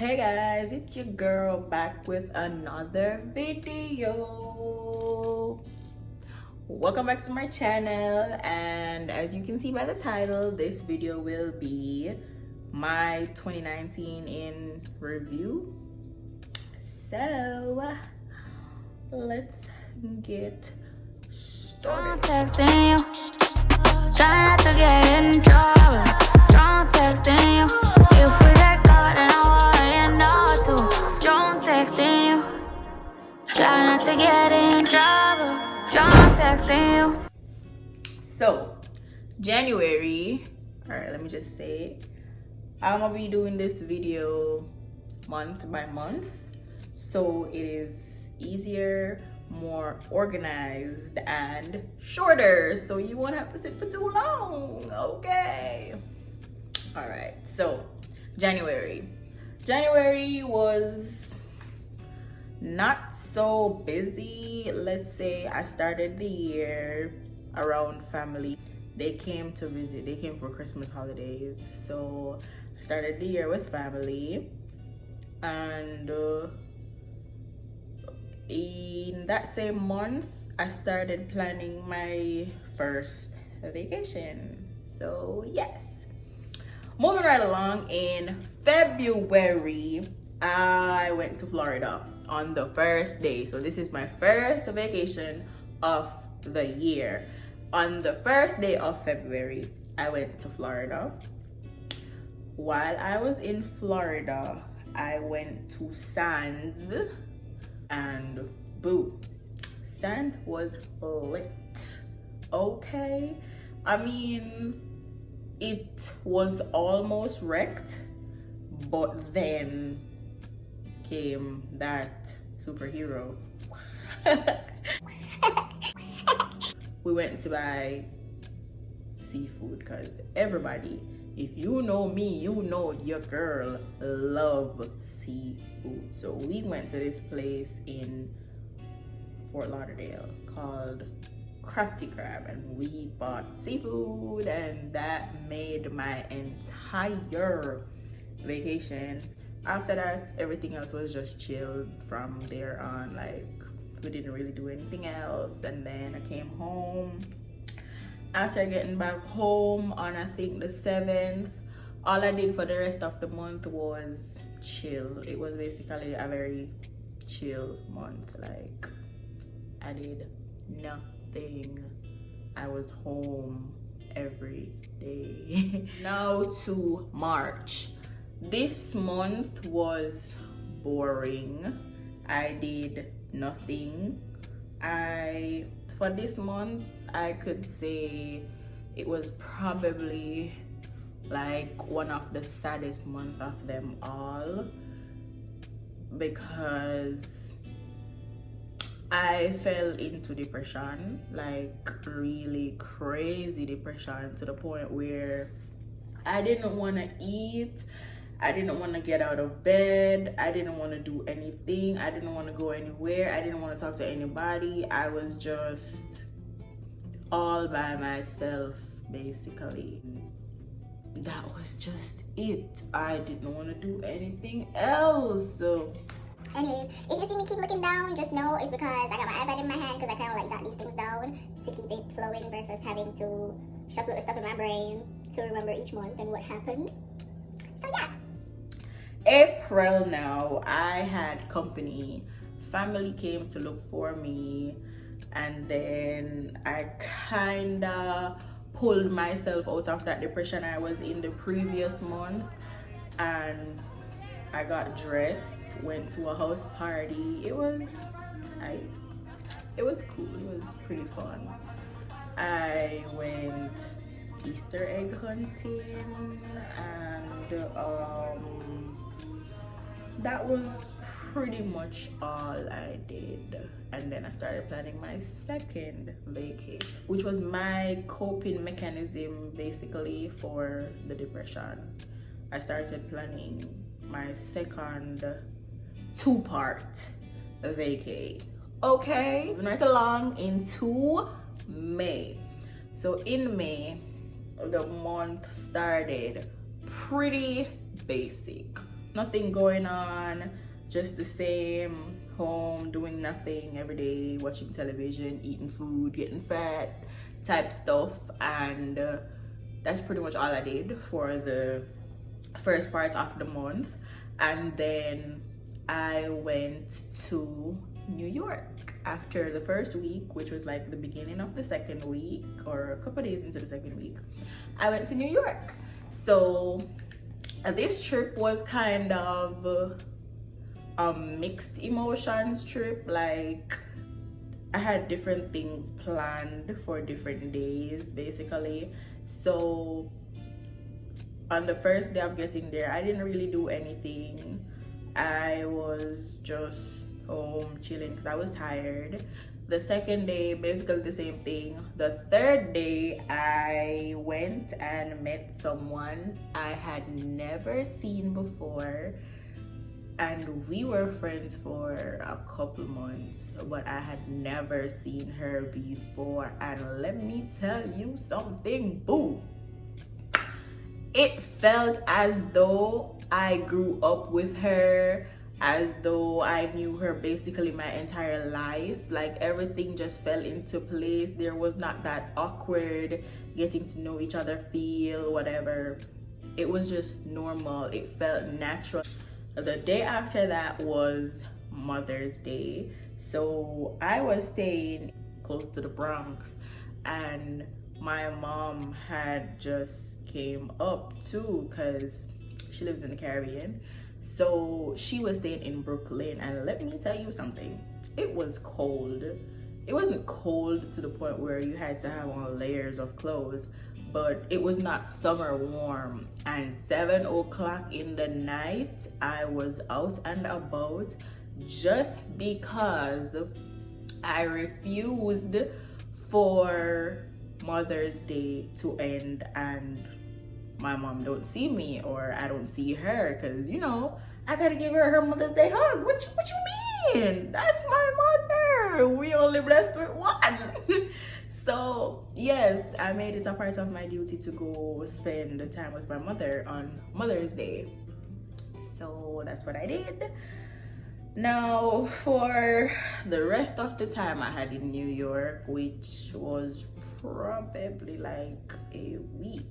Hey guys, it's your girl back with another video. Welcome back to my channel, and as you can see by the title, this video will be my 2019 in review. So let's get started. Texting you, trying to get in trouble. Drunk texting you, if we get caught and I worry not to. Drunk texting you, trying not to get in trouble. Drunk texting you. So January, all right, let me just say I'm gonna be doing this video month by month, so it is easier, more organized, and shorter, so you won't have to sit for too long. Okay, all right. So January was not so busy. Let's say I started the year around family. They came to visit, they came for Christmas holidays, so I started the year with family. And in that same month I started planning my first vacation. So yes, moving right along, in February I went to Florida on the first day. So this is my first vacation of the year. On the first day of February I went to Florida. While I was in Florida, I went to Sands, and boo, Sands was lit. Okay, I mean, it was almost wrecked, but then came that superhero. We went to buy seafood because everybody, if you know me, you know your girl love seafood. So we went to this place in Fort Lauderdale called Crafty Crab, and we bought seafood, and that made my entire vacation. After that, everything else was just chilled from there on. Like, we didn't really do anything else. And then I came home. After getting back home on, I think, the 7th, all I did for the rest of the month was chill. It was basically a very chill month. Like, I did nothing. I was home every day. Now to March. This month was boring. I did nothing. For this month, I could say it was probably like one of the saddest months of them all, because I fell into depression, like really crazy depression, to the point where I didn't want to eat. I didn't want to get out of bed. I didn't want to do anything. I didn't want to go anywhere. I didn't want to talk to anybody. I was just all by myself, basically. That was just it. I didn't want to do anything else. So anyways, if you see me keep looking down, just know it's because I got my iPad in my hand, because I kind of like jot these things down to keep it flowing versus having to shuffle the stuff in my brain to remember each month and what happened. So yeah. April now, I had company. Family came to look for me, and then I kinda pulled myself out of that depression I was in the previous month, and I got dressed, went to a house party. It was cool. It was pretty fun. I went Easter egg hunting, and that was pretty much all I did. And then I started planning my second vacation, which was my coping mechanism basically for the depression. I started planning my second two-part vacay. Okay, moving right along into May. So in May, the month started pretty basic. nothing going on, just the same, home doing nothing every day, watching television, eating food, getting fat type stuff. And that's pretty much all I did for the first part of the month. And then I went to New York after the first week, which was like the beginning of the second week or a couple days into the second week. I went to New York. So this trip was kind of a mixed emotions trip. Like, I had different things planned for different days basically. So on the first day of getting there, I didn't really do anything. I was just home chilling because I was tired. The second day, basically the same thing. The third day, I went and met someone I had never seen before, and we were friends for a couple months, but I had never seen her before. And let me tell you something, boo, it felt as though I grew up with her, as though I knew her basically my entire life. Like, everything just fell into place. There was not that awkward getting to know each other feel, whatever. It was just normal. It felt natural. The day after that was Mother's Day. So I was staying close to the Bronx, and my mom had just came up too because she lives in the Caribbean. So she was staying in Brooklyn, and let me tell you something, it was cold. It wasn't cold to the point where you had to have on layers of clothes, but it was not summer warm. And 7 o'clock in the night, I was out and about just because I refused for Mother's Day to end and my mom don't see me, or I don't see her, because you know I gotta give her Mother's Day hug. What you mean? That's my mother. We only blessed with one. So yes, I made it a part of my duty to go spend the time with my mother on Mother's Day. So that's what I did. Now, for the rest of the time I had in New York, which was probably like a week,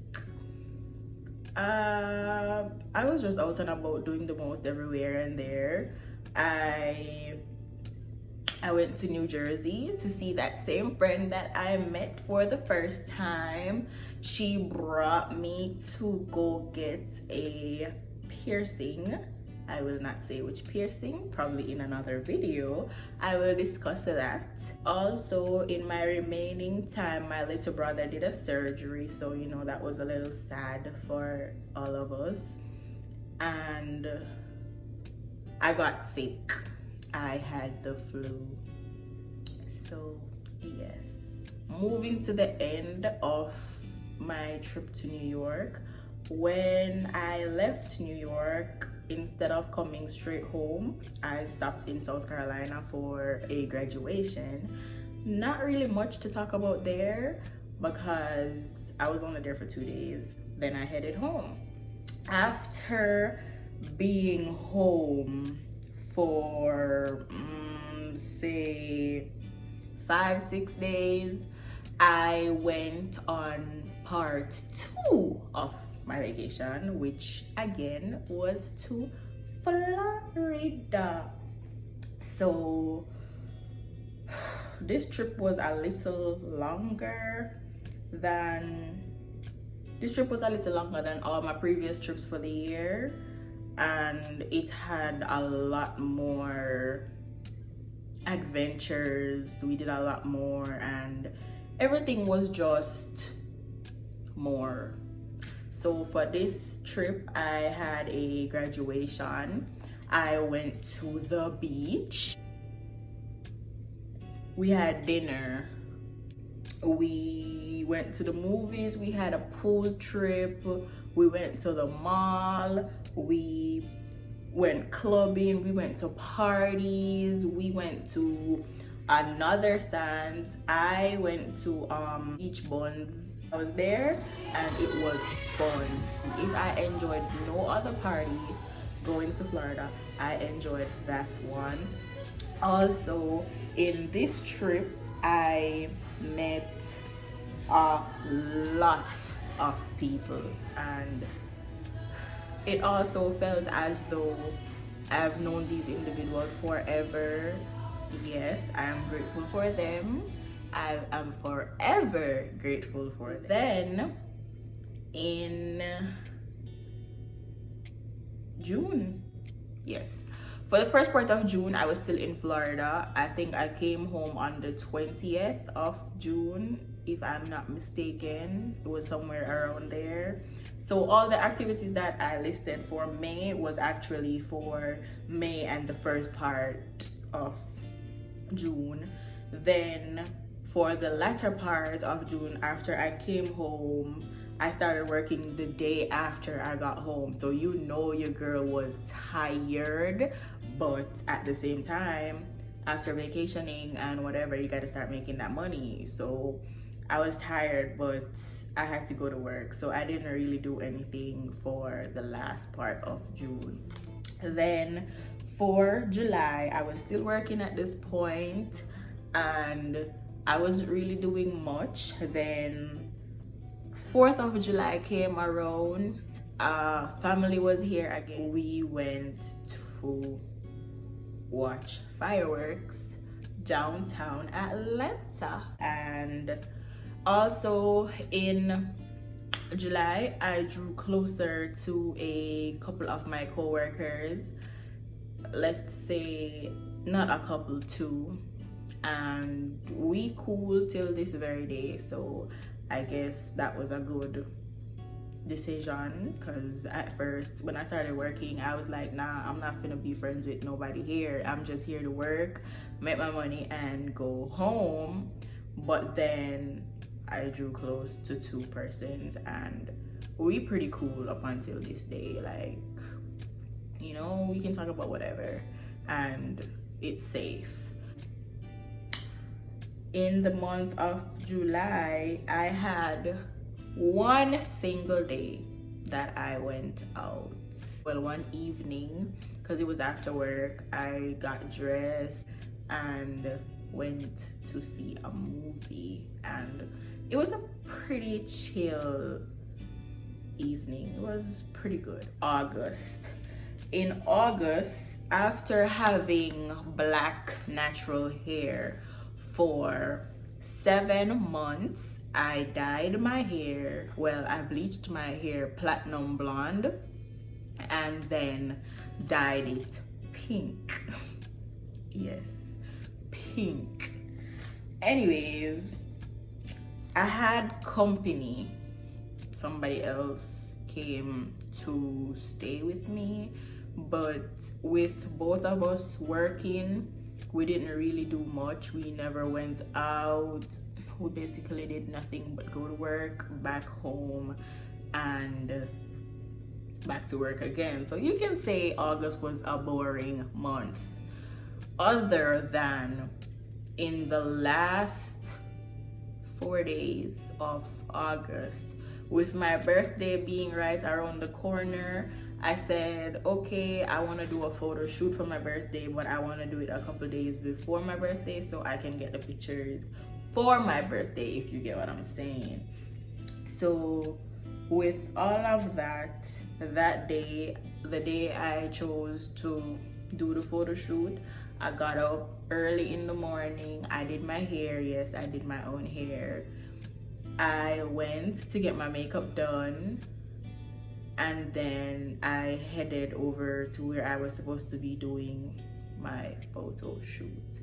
I was just out and about doing the most everywhere and there. I went to New Jersey to see that same friend that I met for the first time. She brought me to go get a piercing. I will not say which piercing, probably in another video I will discuss that. Also, in my remaining time, my little brother did a surgery, so you know that was a little sad for all of us. And I got sick. I had the flu. So yes, moving to the end of my trip to New York. When I left New York, instead of coming straight home, I stopped in South Carolina for a graduation. Not really much to talk about there because I was only there for 2 days. Then I headed home. After being home for say 5-6 days, I went on part 2 of my vacation, which again was to Florida. So this trip was a little longer than all my previous trips for the year, and it had a lot more adventures. We did a lot more, and everything was just more. So for this trip, I had a graduation. I went to the beach. We had dinner. We went to the movies. We had a pool trip. We went to the mall. We went clubbing. We went to parties. We went to another sands. I went to Beach Buns. I was there and it was fun. If I enjoyed no other party, going to Florida. I enjoyed that one. Also, in this trip, I met a lot of people, and it also felt as though I've known these individuals forever. Yes, I am grateful for them. I am forever grateful for them. Then in June, yes, for the first part of June, I was still in Florida. I think I came home on the 20th of June, if I'm not mistaken. It was somewhere around there. So all the activities that I listed for May was actually for May and the first part of June. Then for the latter part of June, after I came home, I started working the day after I got home. So you know your girl was tired, but at the same time, after vacationing and whatever, you got to start making that money. So I was tired, but I had to go to work. So I didn't really do anything for the last part of June. Then for July, I was still working at this point, and I wasn't really doing much. Then 4th of July came around. Family was here again. We went to watch fireworks downtown Atlanta. And also in July, I drew closer to a couple of my co-workers. Let's say not a couple, two, and we cool till this very day. So I guess that was a good decision, because at first when I started working, I was like, nah, I'm not gonna be friends with nobody here. I'm just here to work, make my money, and go home. But then I drew close to two persons, and we pretty cool up until this day. Like, you know, we can talk about whatever, and it's safe. In the month of July, I had one single day that I went out. Well, one evening, because it was after work, I got dressed and went to see a movie, and it was a pretty chill evening. It was pretty good. August. In August, after having black natural hair for 7 months, I dyed my hair. Well, I bleached my hair platinum blonde and then dyed it pink. Yes, pink. Anyways, I had company. Somebody else came to stay with me, but with both of us working, we didn't really do much. We never went out. We basically did nothing but go to work, back home, and back to work again. So you can say August was a boring month, other than in the last 4 days of August, with my birthday being right around the corner. I said, okay, I want to do a photo shoot for my birthday, but I want to do it a couple days before my birthday so I can get the pictures for my birthday, if you get what I'm saying. So with all of that, that day, the day I chose to do the photo shoot, I got up early in the morning. I did my hair. Yes, I did my own hair. I went to get my makeup done, and then I headed over to where I was supposed to be doing my photo shoot.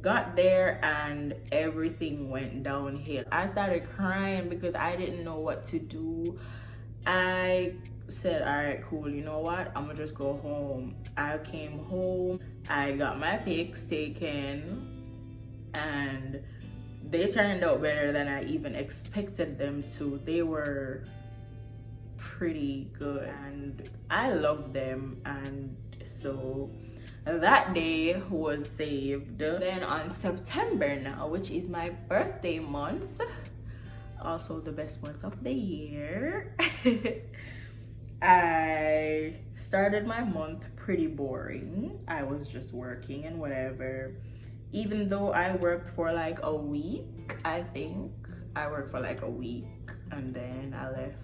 Got there and everything went downhill. I started crying because I didn't know what to do. I said, all right, cool, you know what, I'm gonna just go home. I came home, I got my pics taken, and they turned out better than I even expected them to. They were pretty good and I love them, and so that day was saved. Then on September now, which is my birthday month, also the best month of the year, I started my month pretty boring. I was just working and whatever. Even though I worked for like a week, I think. I worked for like a week and then I left.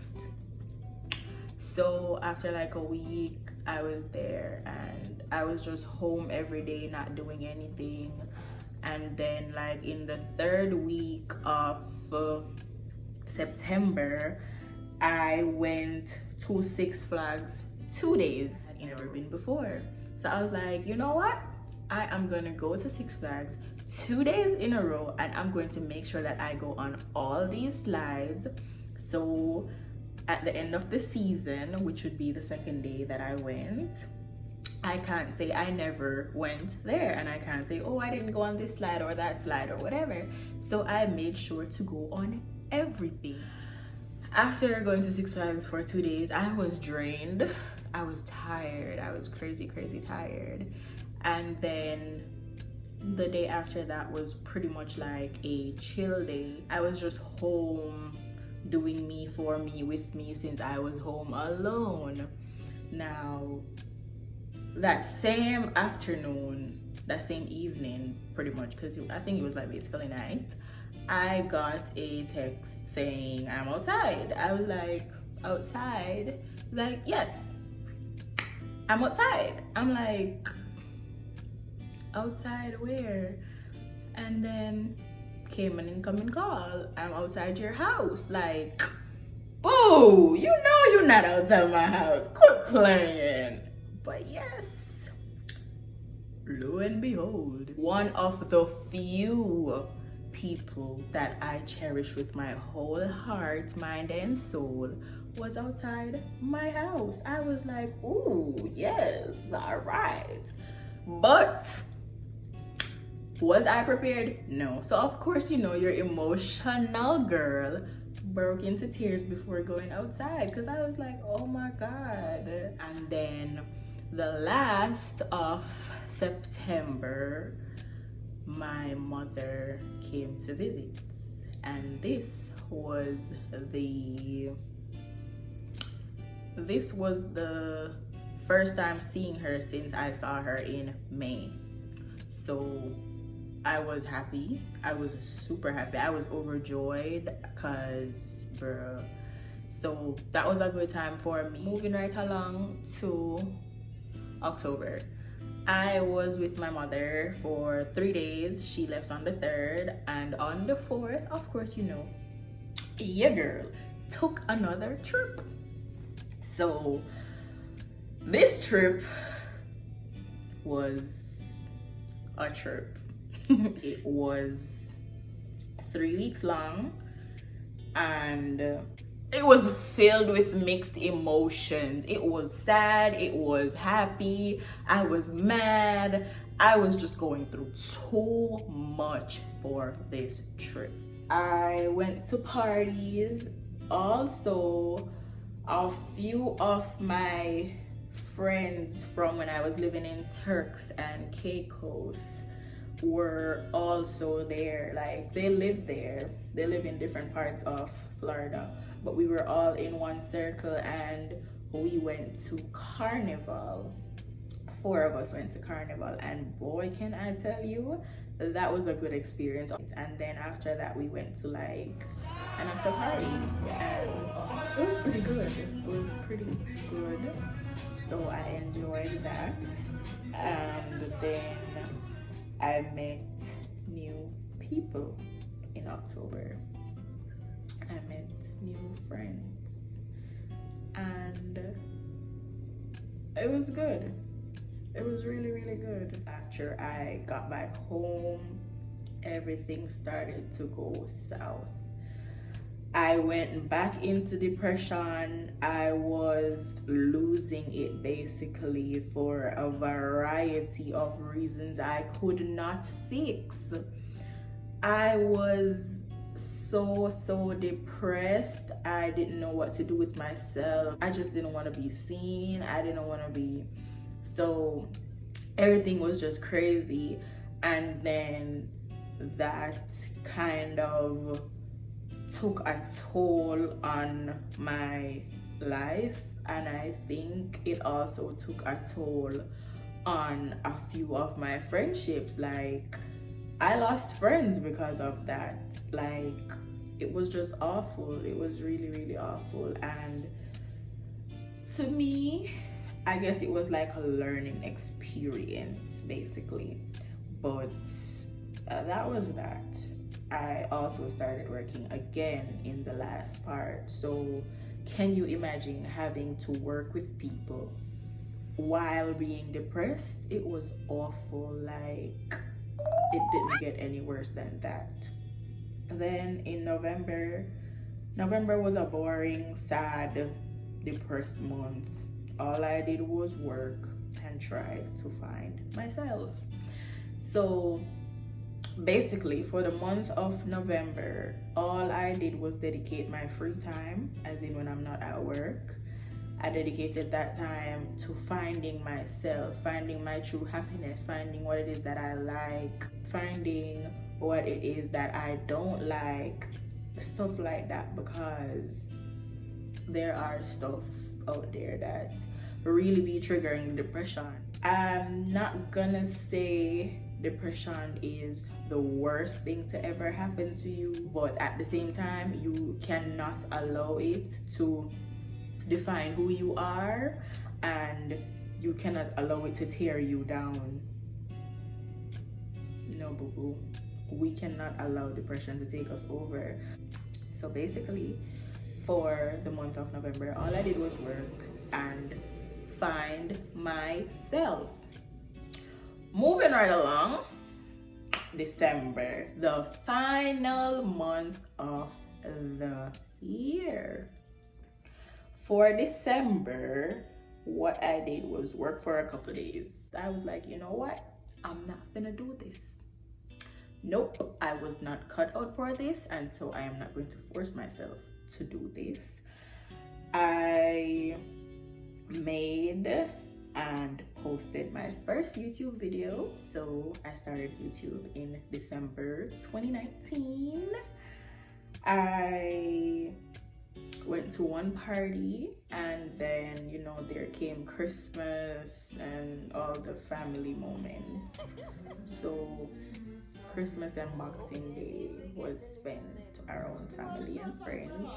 So after like a week, I was there and I was just home every day, not doing anything. And then like in the third week of September, I went to Six Flags 2 days. I'd never been before. So I was like, you know what? I am gonna go to Six Flags 2 days in a row and I'm going to make sure that I go on all these slides. So at the end of the season, which would be the second day that I went, I can't say I never went there, and I can't say, oh, I didn't go on this slide or that slide or whatever. So I made sure to go on everything. After going to Six Flags for 2 days, I was drained. I was tired. I was crazy tired. And then the day after that was pretty much like a chill day. I was just home doing me for me with me since I was home alone. Now, that same afternoon, that same evening, pretty much, because I think it was like basically night, I got a text saying I'm outside. I was like, outside? Like, yes, I'm outside. I'm like, outside where? And then came an incoming call. I'm outside your house. Like, boo, you know you're not outside my house. Quit playing. But yes, lo and behold, one of the few people that I cherish with my whole heart, mind, and soul was outside my house. I was like, ooh, yes, all right. But was I prepared? No. So of course, you know, your emotional girl broke into tears before going outside because I was like, oh my God. And then the last of September, my mother came to visit, and this was the first time seeing her since I saw her in May. So I was happy. I was super happy. I was overjoyed because, bruh. So that was a good time for me. Moving right along to October. I was with my mother for 3 days. She left on the 3rd, and on the 4th, of course, you know, your girl took another trip. So this trip was a trip. It was 3 weeks long, and it was filled with mixed emotions. It was sad, it was happy, I was mad. I was just going through too much for this trip. I went to parties. Also, a few of my friends from when I was living in Turks and Caicos were also there. Like, they lived there. They live in different parts of Florida, but we were all in one circle and we went to Carnival. 4 of us went to Carnival, and boy, can I tell you, that was a good experience. And then after that, we went to like an after party, and it was pretty good. It was pretty good. So I enjoyed that. And then I met new people in October. I met new friends, and it was good. It was really, really good. After I got back home, everything started to go south. I went back into depression. I was losing it basically for a variety of reasons I could not fix. I was so depressed. I didn't know what to do with myself. I just didn't want to be seen. I didn't want to be, so everything was just crazy. And then that kind of took a toll on my life. and I think it also took a toll on a few of my friendships. Like, I lost friends because of that. Like, it was just awful. It was really, really awful. And to me, I guess it was like a learning experience, basically. But that was that. I also started working again in the last part. So can you imagine having to work with people while being depressed? It was awful. Like, it didn't get any worse than that. Then in November was a boring, sad, depressed month. All I did was work and try to find myself. So basically, for the month of November, all I did was dedicate my free time, as in when I'm not at work. I dedicated that time to finding myself, finding my true happiness, finding what it is that I like, finding what it is that I don't like, stuff like that, because there are stuff out there that really be triggering depression. I'm not gonna say depression is the worst thing to ever happen to you, but at the same time, you cannot allow it to define who you are, and you cannot allow it to tear you down. No, boo-boo. We cannot allow depression to take us over. So basically, for the month of November, all I did was work and find myself. Moving right along, December, the final month of the year. For December, what I did was work for a couple of days. I was like, you know what? I'm not gonna do this. Nope, I was not cut out for this, and so I am not going to force myself to do this. I made and posted my first YouTube video. So I started YouTube in December 2019. I went to one party, and then, you know, there came Christmas and all the family moments. So Christmas and Boxing Day was spent around family and friends.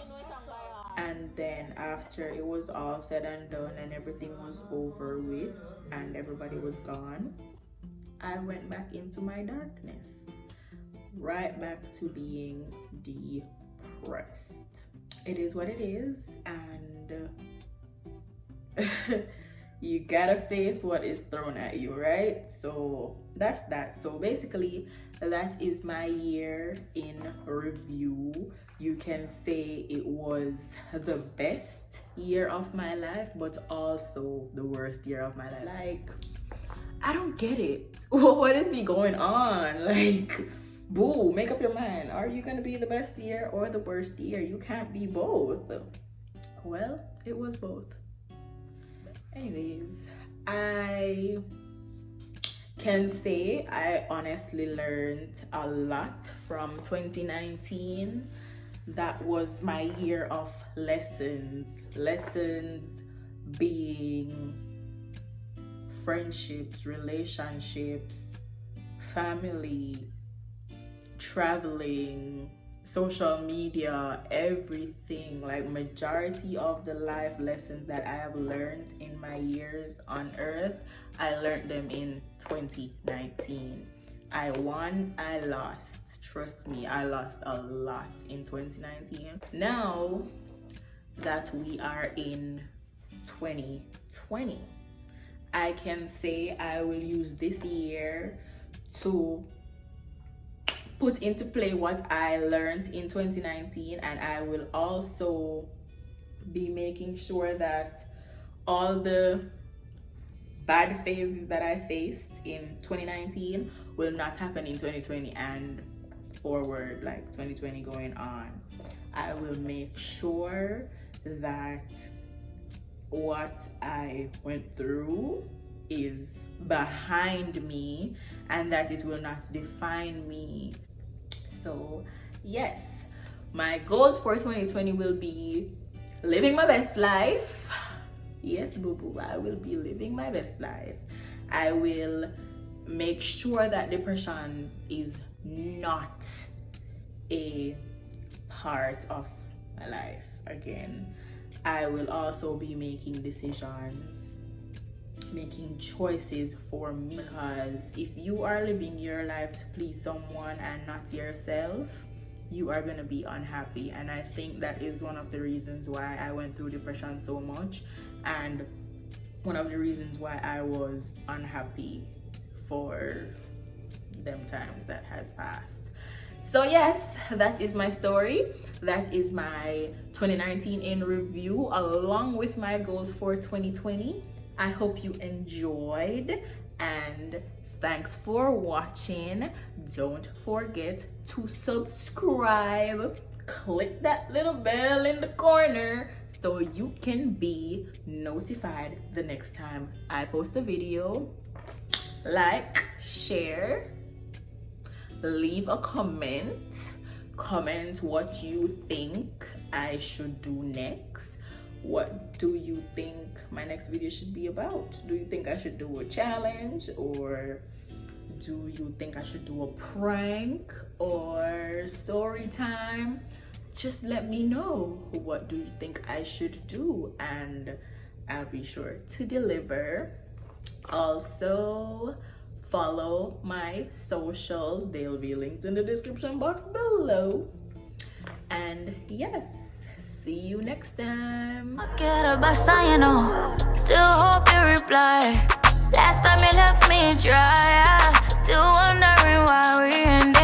And then after it was all said and done and everything was over with and everybody was gone, I went back into my darkness, right back to being depressed. It is what it is, and you gotta face what is thrown at you, right? So that's that. So basically, that is my year in review. You can say it was the best year of my life, but also the worst year of my life. Like, I don't get it. What is me going on? Like, boo, make up your mind. Are you gonna be the best year or the worst year? You can't be both. Well, it was both. Anyways, I can say I honestly learned a lot from 2019. That was my year of lessons being friendships, relationships, family, traveling, social media, everything. Like, majority of the life lessons that I have learned in my years on earth, I learned them in 2019. I won, I lost. Trust me, I lost a lot in 2019. Now that we are in 2020, I can say I will use this year to put into play what I learned in 2019, and I will also be making sure that all the bad phases that I faced in 2019 will not happen in 2020 and forward, like 2020 going on. I will make sure that what I went through is behind me and that it will not define me. So yes, my goals for 2020 will be living my best life, Yes, boo boo, I will be living my best life. I will make sure that depression is not a part of my life again. I will also be making decisions, making choices for me, because if you are living your life to please someone and not yourself, you are going to be unhappy. And I think that is one of the reasons why I went through depression so much, and one of the reasons why I was unhappy for them times that has passed. So yes, that is my story. That is my 2019 in review, along with my goals for 2020. I hope you enjoyed, and thanks for watching. Don't forget to subscribe. Click that little bell in the corner so you can be notified the next time I post a video. Like, share, leave a comment. Comment what you think I should do next. What do you think my next video should be about? Do you think I should do a challenge, or do you think I should do a prank or story time? Just let me know. What do you think I should do, and I'll be sure to deliver. Also, follow my socials. They'll be linked in the description box below. And yes, see you next time. I get a bus, you know. Still hope you reply. Last time you left me dry. Still wondering why we ended.